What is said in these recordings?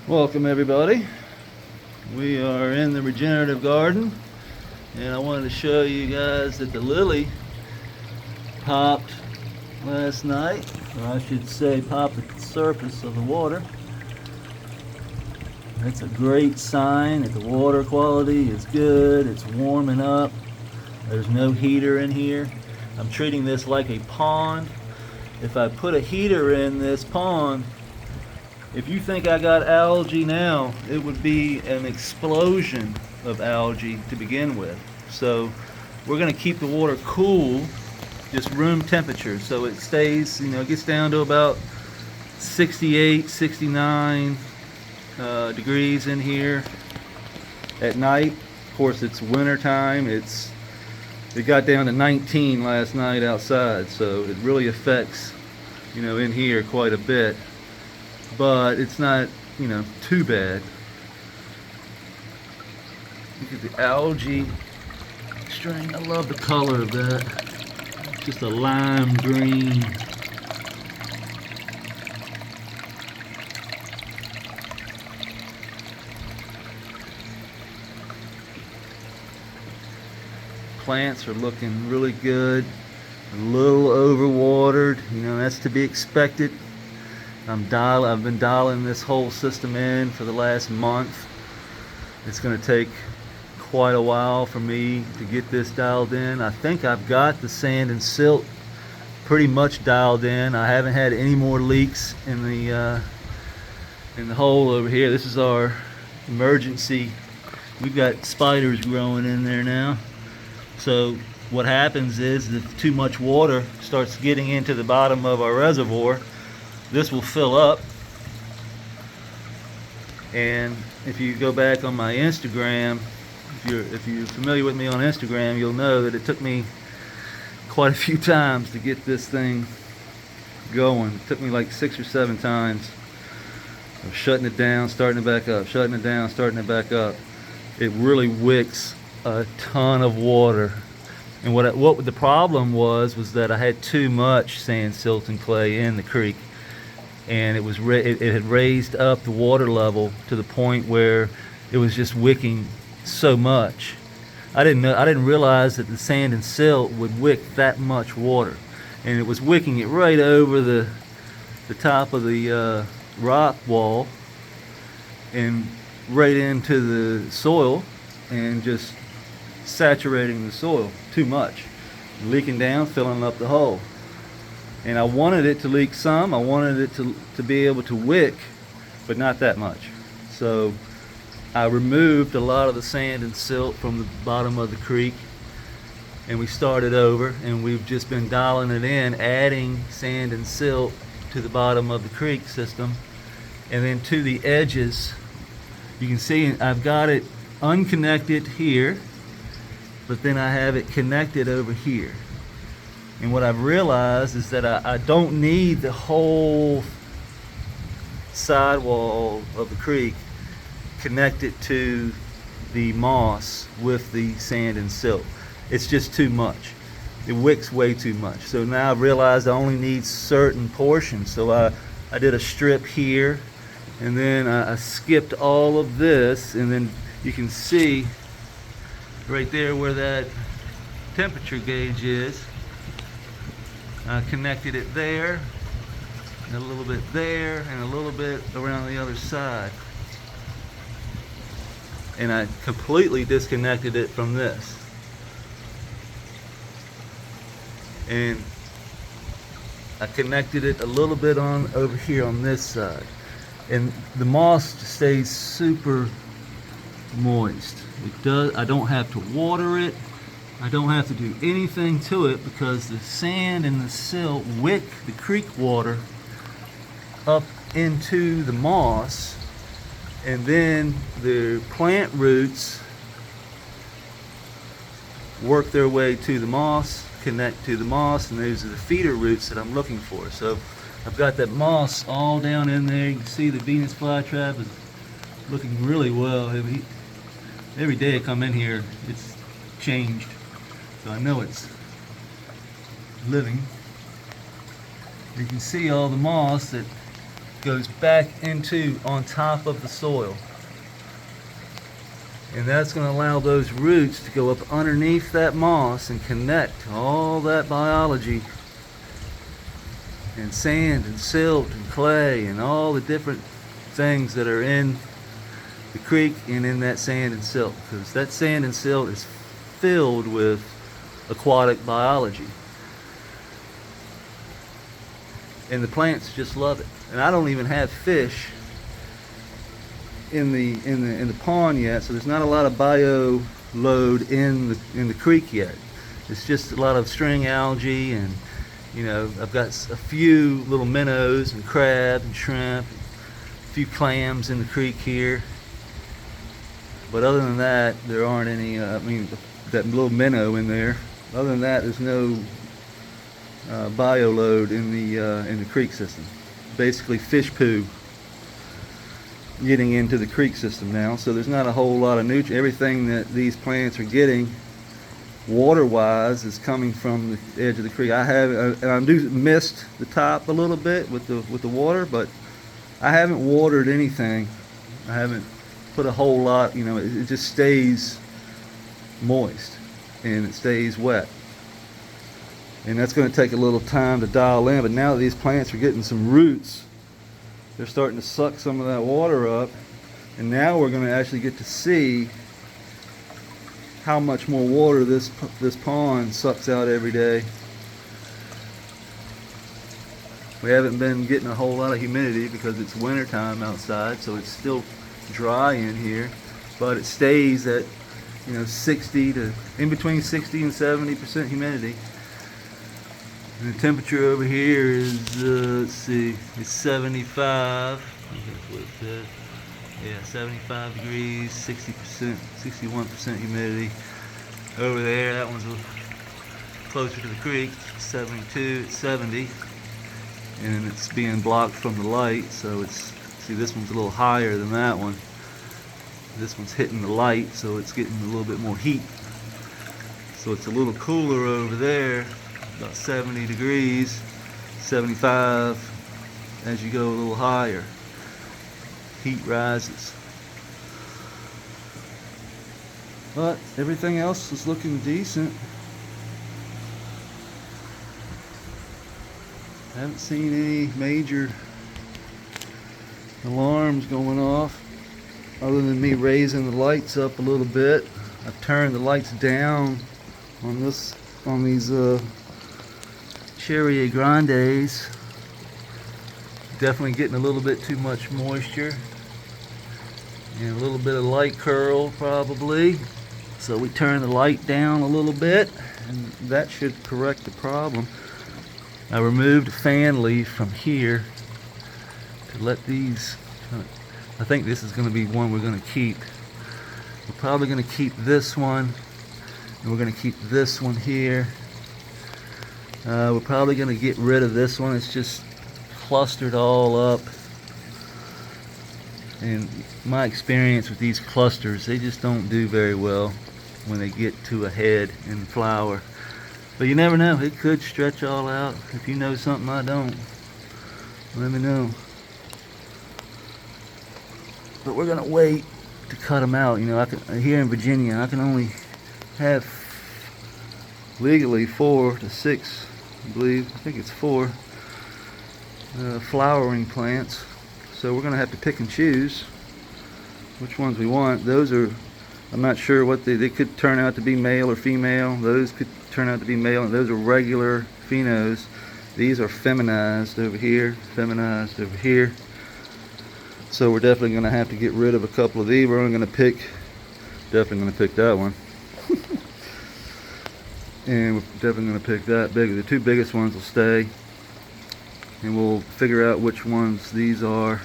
Welcome everybody. We are in the regenerative garden and I wanted to show you guys that the lily popped last night, or I should say popped at the surface of the water. That's a great sign that the water quality is good. It's warming up. There's no heater in here. I'm treating this like a pond. If I put a heater in this pond, if you think I got algae now, it would be an explosion of algae to begin with. So we're going to keep the water cool, just room temperature, so it stays, it gets down to about 68, 69 degrees in here at night. Of course, it's winter time. It got down to 19 last night outside, so it really affects, in here quite a bit. But it's not, too bad. Look at the algae string. I love the color of that. Just a lime green. Plants are looking really good. A little overwatered, that's to be expected. I've been dialing this whole system in for the last month. It's going to take quite a while for me to get this dialed in. I think I've got the sand and silt pretty much dialed in. I haven't had any more leaks in the hole over here. This is our emergency. We've got spiders growing in there now. So what happens is if too much water starts getting into the bottom of our reservoir, this will fill up. And if you go back on my Instagram, if you're familiar with me on Instagram, you'll know that it took me quite a few times to get this thing going. It took me like 6 or 7 times of shutting it down, starting it back up, shutting it down, starting it back up. It really wicks a ton of water. And what the problem was that I had too much sand, silt, and clay in the creek. And it had raised up the water level to the point where it was just wicking so much. I didn't realize that the sand and silt would wick that much water, and it was wicking it right over the top of the rock wall and right into the soil, and just saturating the soil too much, leaking down, filling up the hole. And I wanted it to leak some. I wanted it to be able to wick, but not that much. So I removed a lot of the sand and silt from the bottom of the creek, and we started over, and we've just been dialing it in, adding sand and silt to the bottom of the creek system. And then to the edges, you can see I've got it unconnected here, but then I have it connected over here. And what I've realized is that I don't need the whole sidewall of the creek connected to the moss with the sand and silt. It's just too much. It wicks way too much. So now I've realized I only need certain portions. So I did a strip here, and then I skipped all of this, and then you can see right there where that temperature gauge is. I connected it there, and a little bit there, and a little bit around the other side. And I completely disconnected it from this. And I connected it a little bit on over here on this side. And the moss stays super moist. I don't have to water it. I don't have to do anything to it because the sand and the silt wick the creek water up into the moss, and then the plant roots work their way to the moss, connect to the moss, and those are the feeder roots that I'm looking for. So I've got that moss all down in there. You can see the Venus flytrap is looking really well. Every day I come in here, it's changed. So I know it's living. You can see all the moss that goes back into on top of the soil. And that's going to allow those roots to go up underneath that moss and connect to all that biology and sand and silt and clay and all the different things that are in the creek and in that sand and silt, because that sand and silt is filled with aquatic biology, and the plants just love it. And I don't even have fish in the pond yet, so there's not a lot of bio load in the creek yet. It's just a lot of string algae, and you know, I've got a few little minnows and crab and shrimp, a few clams in the creek here. But other than that, there aren't any. I mean, that little minnow in there. Other than that, there's no bio load in the creek system. Basically, fish poo getting into the creek system now. So there's not a whole lot of nutrients. Everything that these plants are getting, water-wise, is coming from the edge of the creek. I do mist the top a little bit with the water, but I haven't watered anything. I haven't put a whole lot. You know, it just stays moist and it stays wet. And that's going to take a little time to dial in. But now that these plants are getting some roots, they're starting to suck some of that water up, and now we're going to actually get to see how much more water this pond sucks out every day. We haven't been getting a whole lot of humidity because it's winter time outside, so it's still dry in here, but it stays at, you know, 60 to in between 60 and 70% humidity. And the temperature over here is, let's see, it's 75. I think that's what it says. Yeah, 75 degrees, 60%, 61% humidity. Over there, that one's a little closer to the creek, 72, it's 70. And it's being blocked from the light, so it's, see, this one's a little higher than that one. This one's hitting the light, so it's getting a little bit more heat. So it's a little cooler over there. About 70 degrees, 75 as you go a little higher. Heat rises. But everything else is looking decent. I haven't seen any major alarms going off other than me raising the lights up a little bit. I've turned the lights down on these Cherry Grandes. Definitely getting a little bit too much moisture and a little bit of light curl probably. So we turn the light down a little bit and that should correct the problem. I removed a fan leaf from here to let these, I think this is going to be one we're going to keep. We're probably going to keep this one, and we're going to keep this one here. We're probably going to get rid of this one. It's just clustered all up. And my experience with these clusters, they just don't do very well when they get to a head and flower. But you never know. It could stretch all out. If you know something I don't, let me know. But we're going to wait to cut them out. You know, here in Virginia, I can only have legally 4 to 6, I believe. I think it's 4 flowering plants. So we're going to have to pick and choose which ones we want. Those are, I'm not sure what they could turn out to be male or female. Those could turn out to be male, and those are regular phenos. These are feminized over here, feminized over here. So we're definitely going to have to get rid of a couple of these. We're only going to pick, definitely going to pick that one. And we're definitely going to pick that big. The 2 biggest ones will stay. And we'll figure out which ones these are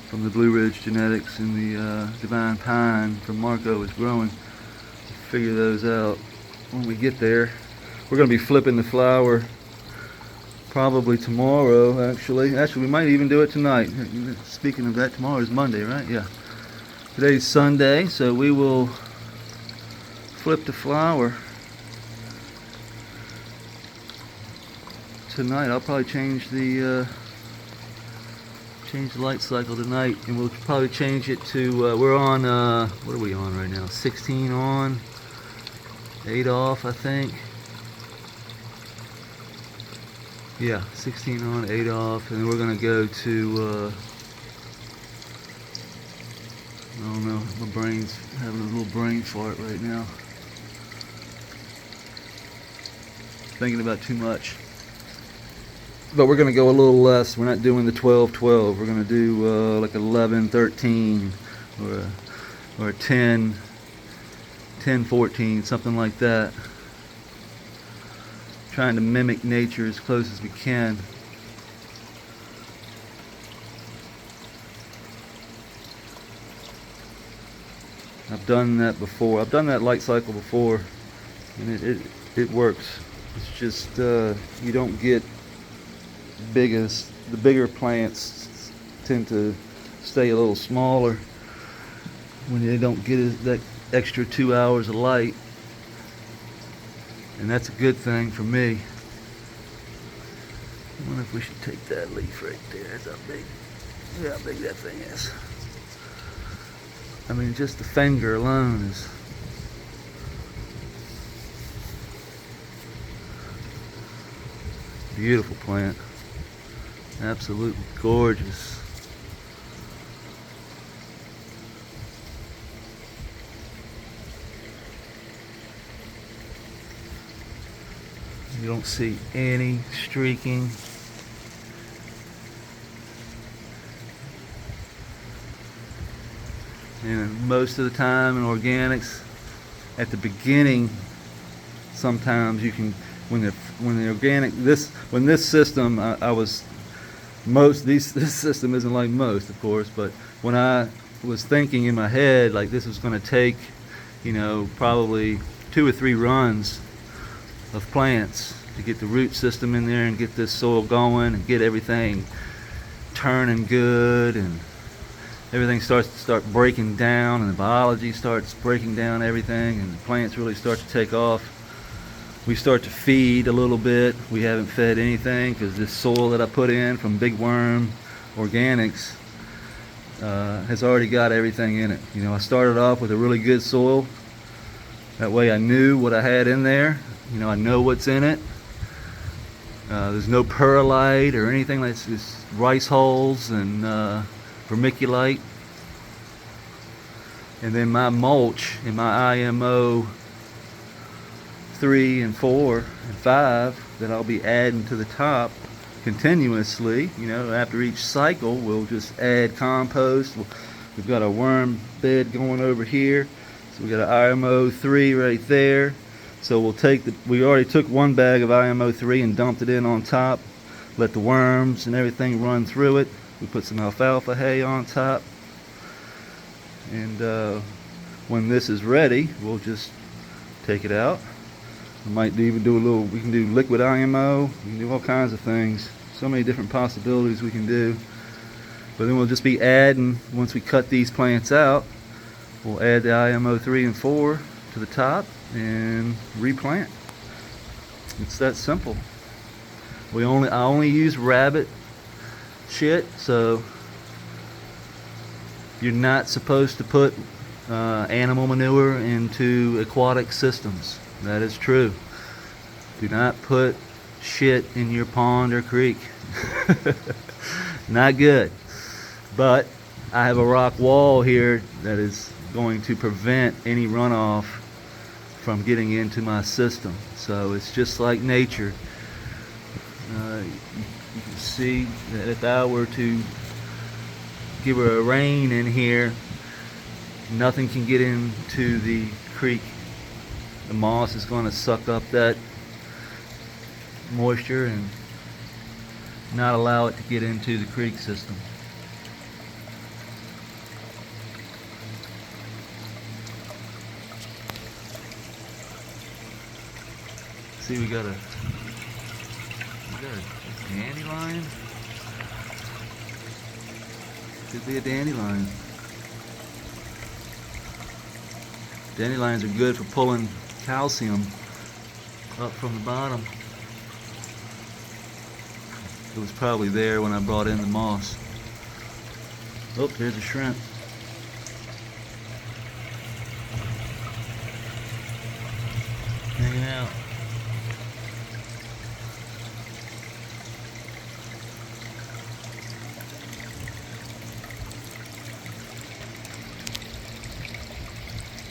from the Blue Ridge Genetics and the Divine Pine from Marco is growing. We'll figure those out when we get there. We're going to be flipping the flower probably tomorrow, actually. Actually, we might even do it tonight. Speaking of that, tomorrow is Monday, right? Yeah. Today's Sunday, so we will flip the flower tonight. I'll probably change the change the light cycle tonight, and we'll probably change it to, we're on, what are we on right now? 16 on, 8 off, I think. Yeah, 16 on, 8 off, and we're gonna go to, I don't know, my brain's having a little brain fart right now. Thinking about too much. But we're gonna go a little less. We're not doing the 12-12. We're gonna do like 11-13 or a 10-14, something like that. Trying to mimic nature as close as we can. I've done that before. I've done that light cycle before, and it works. It's just you don't get the bigger plants tend to stay a little smaller when they don't get that extra 2 hours of light, and that's a good thing for me. I wonder if we should take that leaf right there. That's how big, look how big that thing is. I mean, just the finger alone is beautiful plant. Absolutely gorgeous. You don't see any streaking. And most of the time in organics, at the beginning, sometimes you can, when the organic, when this system, this system isn't like most, of course, but when I was thinking in my head like this was going to take, you know, probably 2 or 3 runs of plants to get the root system in there and get this soil going and get everything turning good, and everything starts to breaking down, and the biology starts breaking down everything, and the plants really start to take off. We start to feed a little bit. We haven't fed anything because this soil that I put in from Big Worm Organics has already got everything in it. You know, I started off with a really good soil. That way I knew what I had in there. You know, I know what's in it. There's no perlite or anything like this. Just rice hulls and vermiculite. And then my mulch in my IMO 3 and 4 and 5 that I'll be adding to the top continuously. You know, after each cycle we'll just add compost. We've got a worm bed going over here, so we got an IMO 3 right there. So we'll take we already took 1 bag of IMO 3 and dumped it in on top, let the worms and everything run through it. We put some alfalfa hay on top, and when this is ready we'll just take it out. We might even do we can do liquid IMO, we can do all kinds of things. So many different possibilities we can do. But then we'll just be adding, once we cut these plants out, we'll add the IMO 3 and 4 to the top and replant. It's that simple. I only use rabbit shit, so you're not supposed to put animal manure into aquatic systems. That is true. Do not put shit in your pond or creek. Not good. But I have a rock wall here that is going to prevent any runoff from getting into my system. So it's just like nature. You can see that if I were to give her a rain in here, nothing can get into the creek. The moss is going to suck up that moisture and not allow it to get into the creek system. See, we got a dandelion. Could be a dandelion. Dandelions are good for pulling calcium up from the bottom. It was probably there when I brought in the moss. Oh, there's a shrimp. Hanging out.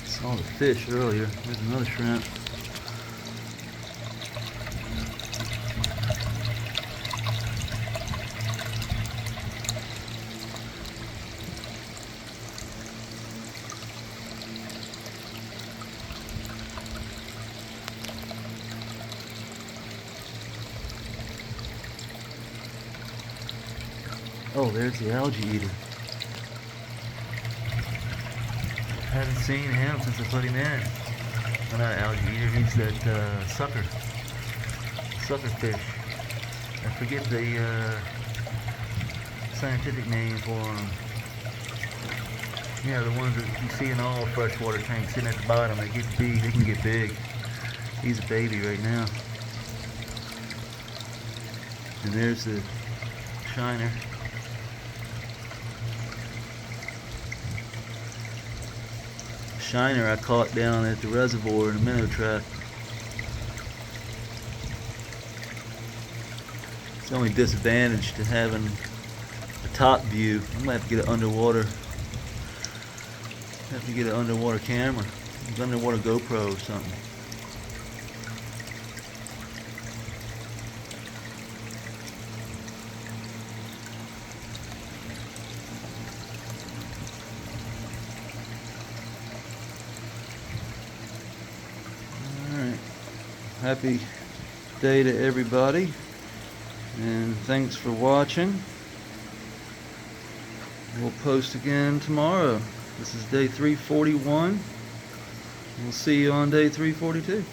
Saw the fish earlier. There's another shrimp. Oh, there's the algae eater. Haven't seen him since I put him in. Well, not algae eater, he's that sucker fish. I forget the scientific name for them. Yeah, the ones that you see in all freshwater tanks sitting at the bottom. They can get big. He's a baby right now. And there's the shiner. Shiner I caught down at the reservoir in a minnow trap. It's the only disadvantage to having a top view. I'm gonna have to get an underwater camera, an underwater GoPro or something. Happy day to everybody, and thanks for watching. We'll post again tomorrow. This is day 341. We'll see you on day 342.